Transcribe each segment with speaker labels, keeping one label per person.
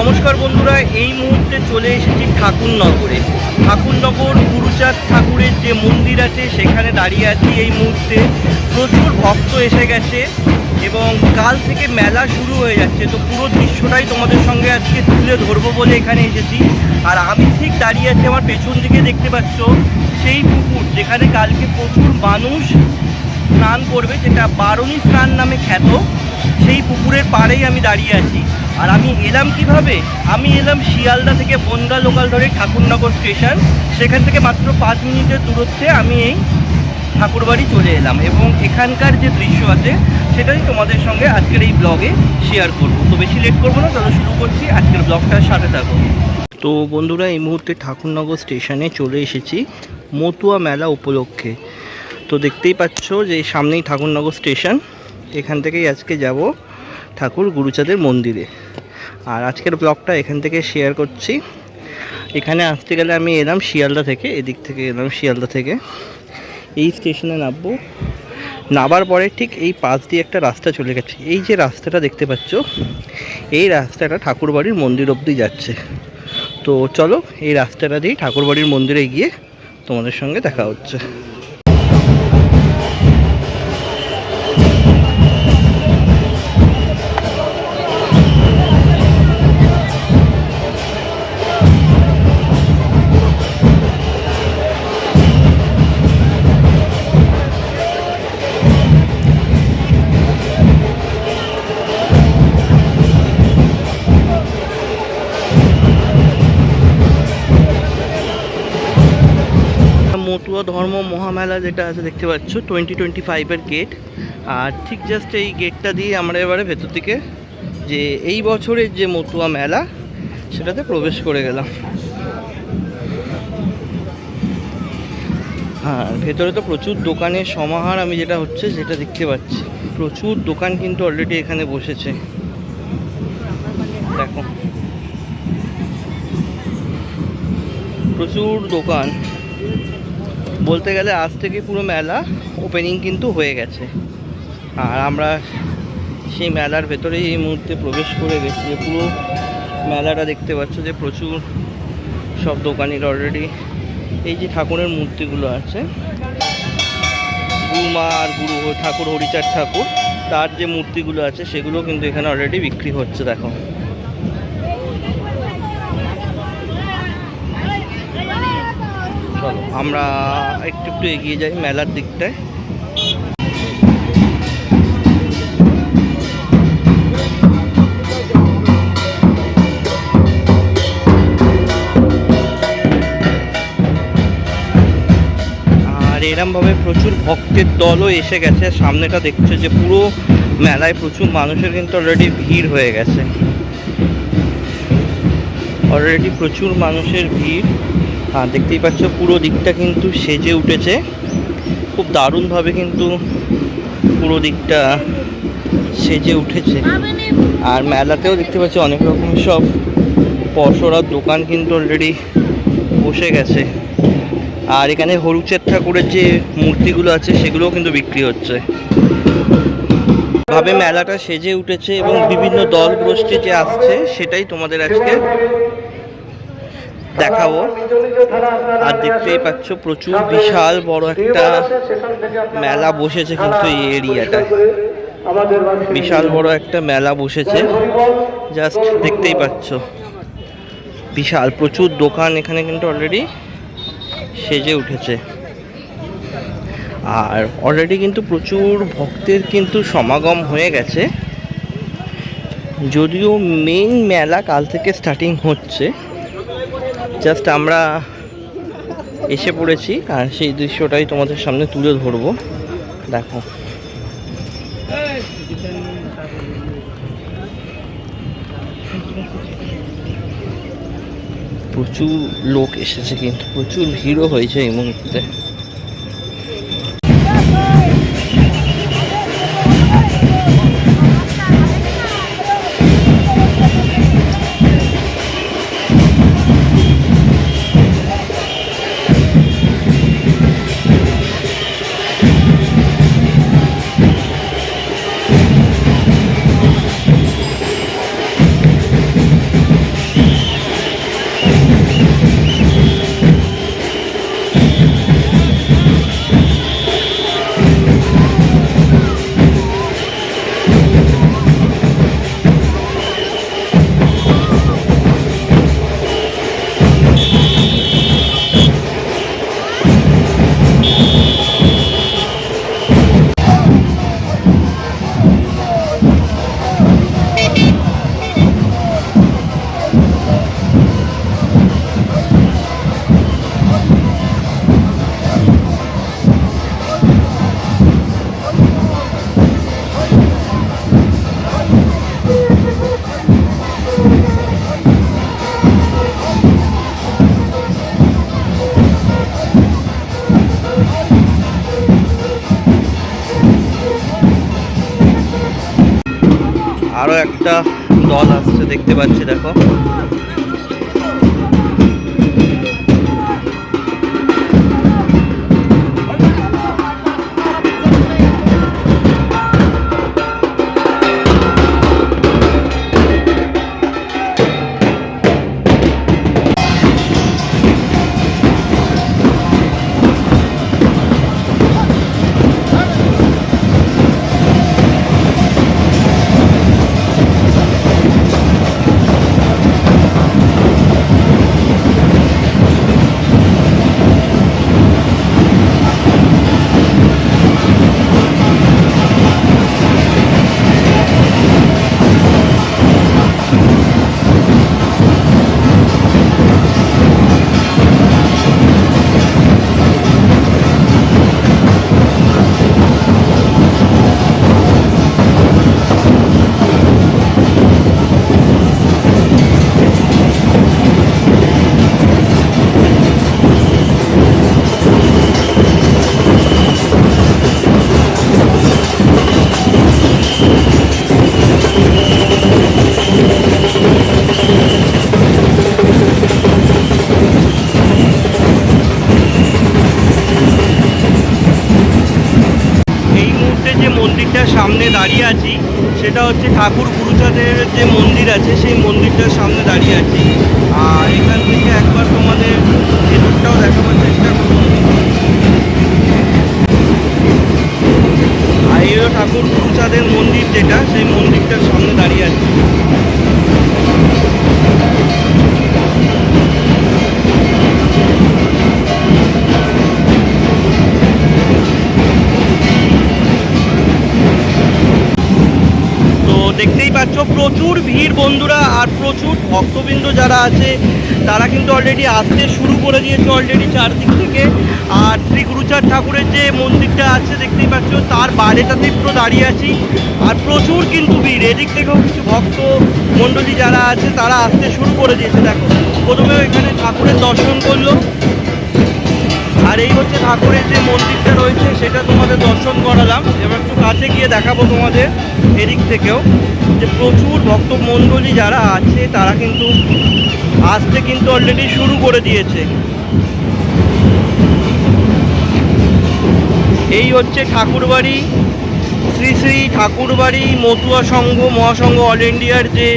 Speaker 1: নমস্কার বন্ধুরা, এই মুহূর্তে চলে এসেছি ঠাকুরনগরে। ঠাকুরনগর গুরুচাঁদ ঠাকুরের যে মন্দির আছে সেখানে দাঁড়িয়ে আছি এই মুহূর্তে। প্রচুর ভক্ত এসে গেছে এবং কাল থেকে মেলা শুরু হয়ে যাচ্ছে। তো পুরো দৃশ্যটাই তোমাদের সঙ্গে আজকে তুলে ধরবো বলে এখানে এসেছি। আর আমি ঠিক দাঁড়িয়ে আছি, আমার পেছন দিকে দেখতে পাচ্ছ সেই পুকুর যেখানে কালকে প্রচুর মানুষ স্নান করবে, যেটা বারুণী স্নান নামে খ্যাত। সেই পুকুরের পাড়েই আমি দাঁড়িয়ে আছি। আর আমি এলাম কিভাবে? আমি এলাম শিয়ালদা থেকে বনগাঁ লোকাল ধরে ঠাকুরনগর স্টেশন। সেখান থেকে মাত্র 5 মিনিটের দূরত্বে আমি এই ঠাকুরবাড়ি চলে এলাম এবং এখানকার যে দৃশ্য আছে সেটাই তোমাদের সঙ্গে আজকের এই ব্লগে শেয়ার করব। তো বেশি লেট করবো না, তাহলে শুরু করছি আজকের ব্লগটার সাথে থাকো। তো বন্ধুরা, এই মুহূর্তে ঠাকুরনগর স্টেশনে চলে এসেছি মতুয়া মেলা উপলক্ষে। তো দেখতেই পাচ্ছ যে সামনেই ঠাকুরনগর স্টেশন। এখান থেকেই আজকে যাব ঠাকুর গুরুচাঁদের মন্দিরে। আর আজকের ব্লগটা এখান থেকে শেয়ার করছি। এখানে আসতে গেলে আমি এলাম শিয়ালদা থেকে, এদিক থেকে এলাম শিয়ালদা থেকে। এই স্টেশনে নামবো, নামার পরে ঠিক এই পাশ দিয়ে একটা রাস্তা চলে গেছে। এই যে রাস্তাটা দেখতে পাচ্ছ, এই রাস্তাটা ঠাকুরবাড়ির মন্দির অবধি যাচ্ছে। তো চলো এই রাস্তাটা দিয়ে ঠাকুরবাড়ির মন্দিরে গিয়ে তোমাদের সঙ্গে দেখা হচ্ছে। মতুয়া ধর্ম মহামেলা যেটা আছে দেখতে পাচ্ছ 2025-এর গেট। আর ঠিক জাস্ট এই গেটটা দিয়ে আমরা এবারে ভেতর দিকে যে এই বছরের যে মতুয়া মেলা সেটাতে প্রবেশ করে গেলাম। হ্যাঁ, ভেতরে তো প্রচুর দোকানের সমাহার আমি যেটা হচ্ছে যেটা দেখতে পাচ্ছি। প্রচুর দোকান কিন্তু অলরেডি এখানে বসেছে, দেখো প্রচুর দোকান। বলতে গেলে আজ থেকে পুরো মেলা ওপেনিং কিন্তু হয়ে গেছে। আর আমরা সেই মেলার ভেতরেই এই মুহূর্তে প্রবেশ করে গেছি। পুরো মেলাটা দেখতে পাচ্ছ যে প্রচুর সব দোকানির অলরেডি এই যে ঠাকুরের মূর্তিগুলো আছে, গুরুমা আর গুরু ঠাকুর হরিচাঁদ ঠাকুর, তার যে মূর্তিগুলো আছে সেগুলো কিন্তু এখানে অলরেডি বিক্রি হচ্ছে। দেখো চলো আমরা একটু এগিয়ে যাই মেলার দিকটায়। আর এরমভাবে প্রচুর ভক্তের দলও এসে গেছে। সামনেটা দেখছে যে পুরো মেলায় প্রচুর মানুষের কিন্তু অলরেডি ভিড় হয়ে গেছে। অলরেডি প্রচুর মানুষের ভিড়। আর দেখতেই পাচ্ছ পুরো দিকটা কিন্তু সেজে উঠেছে খুব দারুণভাবে, কিন্তু পুরো দিকটা সেজে উঠেছে। আর মেলাতেও দেখতে পাচ্ছি অনেক রকমের সব পসরার দোকান কিন্তু অলরেডি বসে গেছে। আর এখানে হরিচাঁদ ঠাকুরের যে মূর্তিগুলো আছে সেগুলোও কিন্তু বিক্রি হচ্ছে। ভাবে মেলাটা সেজে উঠেছে এবং বিভিন্ন দল গোষ্ঠী যে আসছে সেটাই তোমাদের আজকে দেখাবো। আর দেখতেই পাচ্ছ প্রচুর বিশাল বড় একটা মেলা বসেছে কিন্তু এই এরিয়াটায়। বিশাল বড় একটা মেলা বসেছে, জাস্ট দেখতেই পাচ্ছ বিশাল প্রচুর দোকান এখানে কিন্তু অলরেডি সেজে উঠেছে। আর অলরেডি কিন্তু প্রচুর ভক্তের কিন্তু সমাগম হয়ে গেছে। যদিও মেইন মেলা কাল থেকে স্টার্টিং হচ্ছে, জাস্ট আমরা এসে পড়েছি আর সেই দৃশ্যটাই তোমাদের সামনে তুলে ধরবো। দেখো প্রচুর লোক এসেছে, কিন্তু প্রচুর ভিড়ও হয়েছে এই মুহূর্তে। আরও একটা দল আসছে দেখতে পাচ্ছি, দেখো। সামনে দাঁড়িয়ে আছি সেটা হচ্ছে ঠাকুর গুরুচাঁদের যে মন্দির আছে সেই মন্দিরটার সামনে দাঁড়িয়ে আছি। আর এখান থেকে একবার তোমাদের ভেতরটাও দেখাবার চেষ্টা করব। আর এই হলো ঠাকুর গুরুচাঁদের মন্দির, যেটা সেই মন্দিরটার সামনে দাঁড়িয়ে আছি। দেখতেই পাচ্ছ প্রচুর ভিড় বন্ধুরা, আর প্রচুর ভক্তবৃন্দ যারা আছে তারা কিন্তু অলরেডি আসতে শুরু করে দিয়েছে অলরেডি চারদিক থেকে। আর শ্রী গুরুচাঁদ ঠাকুরের যে মন্দিরটা আছে দেখতেই পাচ্ছ তার বাইরেটাতেই পুরো দাঁড়িয়ে আছি। আর প্রচুর কিন্তু ভিড়, এদিক থেকেও কিছু ভক্ত মণ্ডলী যারা আছে তারা আসতে শুরু করে দিয়েছে। দেখো প্রথমে এখানে ঠাকুরের দর্শন করলো, আর এই হচ্ছে ঠাকুরের যে মন্দিরটা রয়েছে সেটা তোমাদের দর্শন করালাম। এবার একটু কাছে গিয়ে দেখাবো তোমাদের এদিক থেকেও যে প্রচুর ভক্তমণ্ডলী যারা আছে তারা কিন্তু আসতে কিন্তু অলরেডি শুরু করে দিয়েছে। এই হচ্ছে ঠাকুরবাড়ি, শ্রী শ্রী ঠাকুরবাড়ি মতুয়া সংঘ মহাসংঘ অল ইন্ডিয়ার যে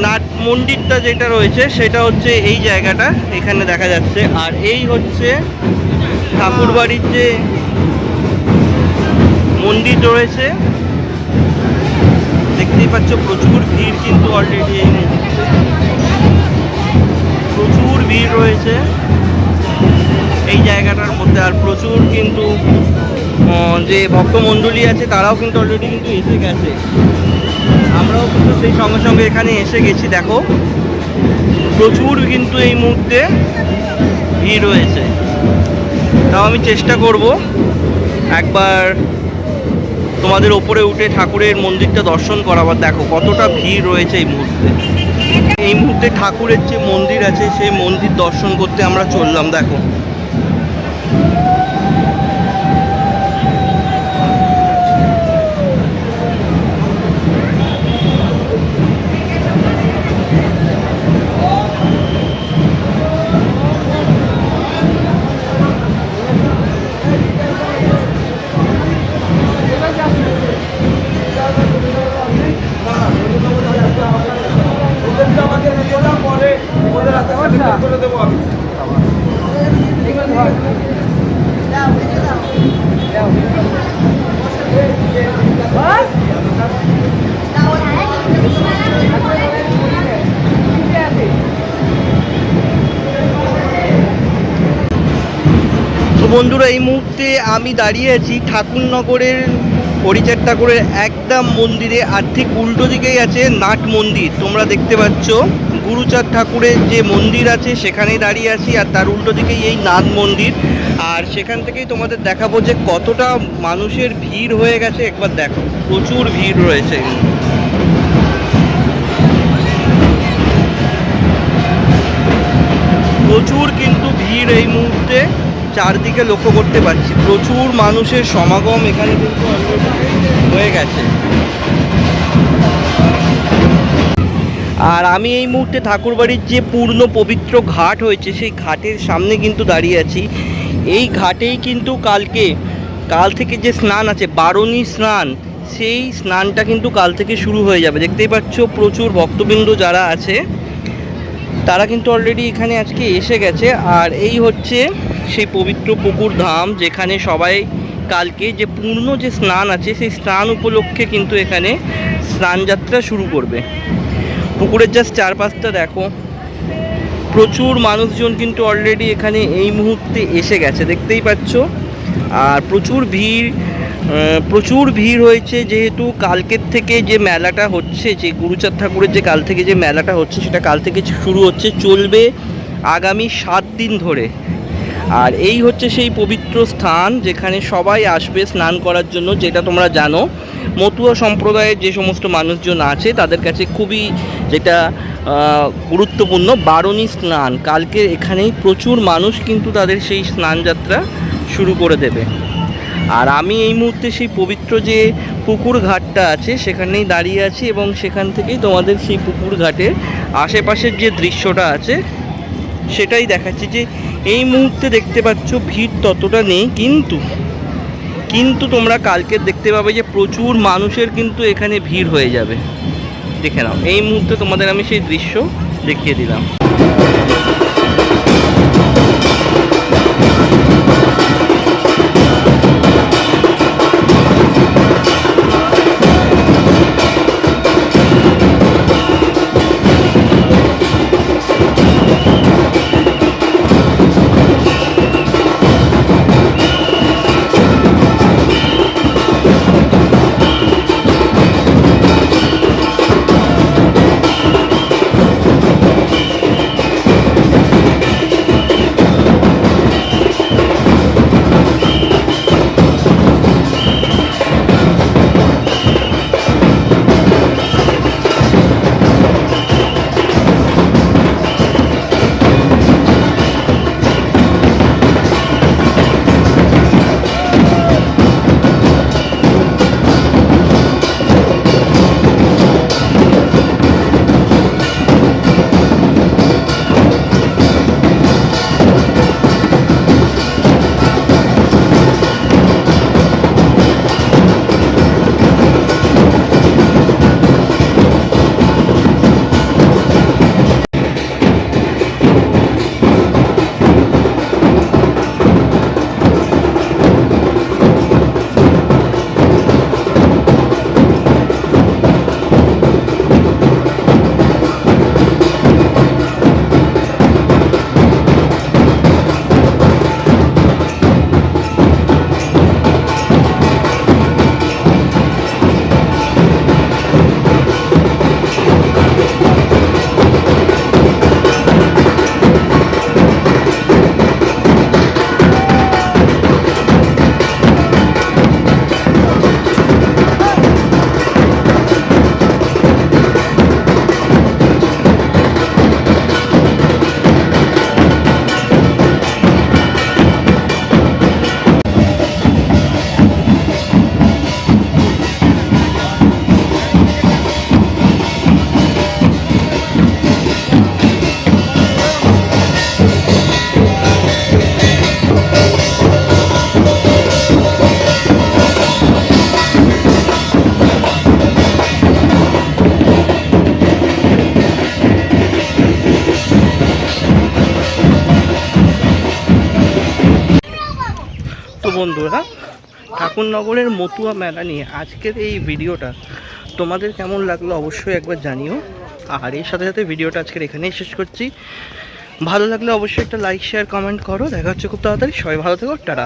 Speaker 1: নাট মন্দিরটা যেটা রয়েছে সেটা হচ্ছে এই জায়গাটা এখানে দেখা যাচ্ছে। আর এই হচ্ছে ঠাকুরবাড়ির যে মন্দির রয়েছে, দেখতেই পাচ্ছ প্রচুর ভিড় কিন্তু অলরেডি এই মুহূর্তে প্রচুর ভিড় রয়েছে এই জায়গাটার মধ্যে। আর প্রচুর কিন্তু যে ভক্তমণ্ডলী আছে তারাও কিন্তু অলরেডি কিন্তু এসে গেছে, আমরাও কিন্তু সেই সঙ্গে সঙ্গে এখানে এসে গেছি। দেখো প্রচুর কিন্তু এই মুহূর্তে ভিড় রয়েছে। তাও আমি চেষ্টা করব একবার তোমাদের ওপরে উঠে ঠাকুরের মন্দিরটা দর্শন করাবার। দেখো কতটা ভিড় রয়েছে এই মুহূর্তে। এই মুহূর্তে ঠাকুরের যে মন্দির আছে সেই মন্দির দর্শন করতে আমরা চললাম। দেখো বন্ধুরা এই মুহূর্তে আমি দাঁড়িয়ে আছি ঠাকুরনগরের হরিচাঁদ ঠাকুরের একদম মন্দিরে, আর ঠিক উল্টো দিকেই আছে নাট মন্দির। তোমরা দেখতে পাচ্ছ গুরুচাঁদ ঠাকুরের যে মন্দির আছে সেখানেই দাঁড়িয়ে আছি, আর তার উল্টো দিকেই এই নাট মন্দির। আর সেখান থেকেই তোমাদের দেখাবো যে কতটা মানুষের ভিড় হয়ে গেছে। একবার দেখো প্রচুর ভিড় রয়েছে, প্রচুর কিন্তু ভিড় এই মুহূর্তে চারদিকে লক্ষ্য করতে পারছি। প্রচুর মানুষের সমাগম এখানে কিন্তু হয়ে গেছে। আর আমি এই মুহূর্তে ঠাকুরবাড়ির যে পূর্ণ পবিত্র ঘাট হয়েছে সেই ঘাটের সামনে কিন্তু দাঁড়িয়ে আছি। এই ঘাটেই কিন্তু কাল থেকে যে স্নান আছে, বারণী স্নান, সেই স্নানটা কিন্তু কাল থেকে শুরু হয়ে যাবে। দেখতেই পাচ্ছ প্রচুর ভক্তবৃন্দ যারা আছে তারা কিন্তু অলরেডি এখানে আজকে এসে গেছে। আর এই হচ্ছে সেই পবিত্র পুকুর ধাম, যেখানে সবাই কালকে যে পূর্ণ যে স্নান আছে সেই স্নান উপলক্ষে কিন্তু এখানে স্নানযাত্রা শুরু করবে। পুকুরের জাস্ট চারপাশটা দেখো, প্রচুর মানুষজন কিন্তু অলরেডি এখানে এই মুহূর্তে এসে গেছে, দেখতেই পাচ্ছ। আর প্রচুর ভিড় হয়েছে, যেহেতু কালকের থেকে যে মেলাটা হচ্ছে, যে গুরুচাঁদ ঠাকুরের যে কাল থেকে যে মেলাটা হচ্ছে সেটা কাল থেকে শুরু হচ্ছে, চলবে আগামী 7 দিন ধরে। আর এই হচ্ছে সেই পবিত্র স্থান যেখানে সবাই আসবে স্নান করার জন্য, যেটা তোমরা জানো মতুয়া সম্প্রদায়ের যে সমস্ত মানুষজন আছে তাদের কাছে খুবই যেটা গুরুত্বপূর্ণ বারণী স্নান। কালকে এখানেই প্রচুর মানুষ কিন্তু তাদের সেই স্নানযাত্রা শুরু করে দেবে। আর আমি এই মুহূর্তে সেই পবিত্র যে পুকুর ঘাটটা আছে সেখানেই দাঁড়িয়ে আছি, এবং সেখান থেকেই তোমাদের সেই পুকুর ঘাটের আশেপাশের যে দৃশ্যটা আছে সেটাই দেখাচ্ছি। যে এই মুহূর্তে দেখতে পাচ্ছ ভিড় ততটা নেই, কিন্তু তোমরা কালকে দেখতে পাবে যে প্রচুর মানুষের কিন্তু এখানে ভিড় হয়ে যাবে। দেখে নাও, এই মুহূর্তে তোমাদের আমি সেই দৃশ্য দেখিয়ে দিলাম। বন্ধুরা, ঠাকুরনগরের মতুয়া মেলা নিয়ে আজকের এই ভিডিওটা তোমাদের কেমন লাগলো অবশ্যই একবার জানিও। আর এর সাথে সাথে ভিডিওটা আজকের এখানেই শেষ করছি। ভালো লাগলে অবশ্যই একটা লাইক শেয়ার কমেন্ট করো। দেখা হচ্ছে খুব তাড়াতাড়ি। সবাই ভালো থেকো, টাটা।